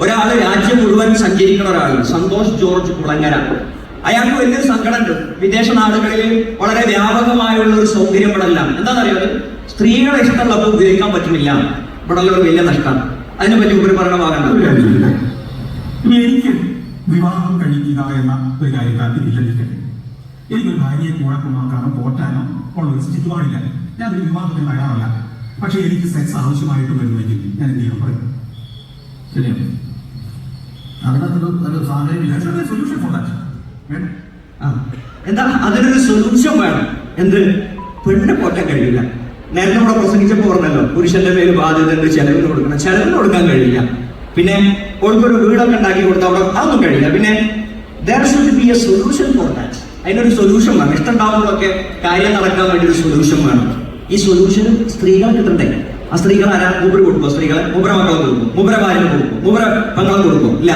ഒരാള് രാജ്യം മുഴുവൻ സഞ്ചരിക്കുന്ന ഒരാൾ സന്തോഷ് ജോർജ് കുളങ്ങര. അയാൾക്ക് വലിയൊരു സങ്കടമുണ്ട്. വിദേശ നാടുകളിൽ വളരെ വ്യാപകമായുള്ള ഒരു സൗകര്യം ഇവിടെ എല്ലാം എന്താണെന്നറിയാതെ സ്ത്രീകളെ ഇഷ്ടമുള്ളപ്പോൾ ഉപയോഗിക്കാൻ പറ്റുന്നില്ല. ഇവിടെ ഉള്ള ഒരു വലിയ നഷ്ടം. അതിനെപ്പറ്റി ഒരു പറയണമാകണ്ട. എനിക്ക് വിവാഹം കഴിക്കുക എന്ന ഒരു കാര്യത്തിൽ ഇല്ലതിരിക്കട്ടെ. എനിക്കൊരു ഭാര്യയെ കൂടെ കൊണ്ടുനോക്കാനോ പോറ്റാനോ ഉള്ള ഒരു ചുറ്റുപാടില്ല. ഞാനൊരു വിവാഹത്തിന് തയ്യാറല്ല. പക്ഷെ എനിക്ക് സെക്സ് ആവശ്യമായിട്ട് വരുന്നെങ്കിൽ ഞാൻ എന്ത് ചെയ്യണം പറയും. ശരിയാണ്. അതിനകത്തൊരു സാഹചര്യം സൊല്യൂഷൻ ഫോർ ദാറ്റ്. എന്താ അതിനൊരു സൊല്യൂഷൻ വേണം. എന്ത്? പെണ്ണിനെ പോറ്റാൻ കഴിയില്ല. നേരത്തെ ഇവിടെ പ്രസംഗിച്ചപ്പോൾ പറഞ്ഞല്ലോ, പുരുഷന്റെ പേര് ബാധ്യതയുണ്ട്, ചെലവിന് കൊടുക്കണം. ചെലവിന് കൊടുക്കാൻ കഴിയില്ല. പിന്നെ ഓൾക്കൊരു വീടൊക്കെ ഉണ്ടാക്കി കൊടുത്താൽ അവിടെ അതൊന്നും കഴിയില്ല. പിന്നെ there should be a solution for that. അതിനൊരു സൊല്യൂഷൻ വേണം. ഇഷ്ടമുണ്ടാവുമ്പോഴൊക്കെ കാര്യം നടക്കാൻ വേണ്ടി ഒരു സൊല്യൂഷൻ വേണം. ഈ സൊല്യൂഷൻ സ്ത്രീകൾ കിട്ടണ്ടേ? ആ സ്ത്രീകൾ ആരാ? മൂപ്പര് കൊടുക്കുമോ? സ്ത്രീകളെ മൂപ്പര മക്കളെ കൊടുക്കും, മൂപ്പര ഭാര്യനെ കൊടുക്കും, മൂപ്പര പെങ്ങളെ കൊടുക്കും? ഇല്ല.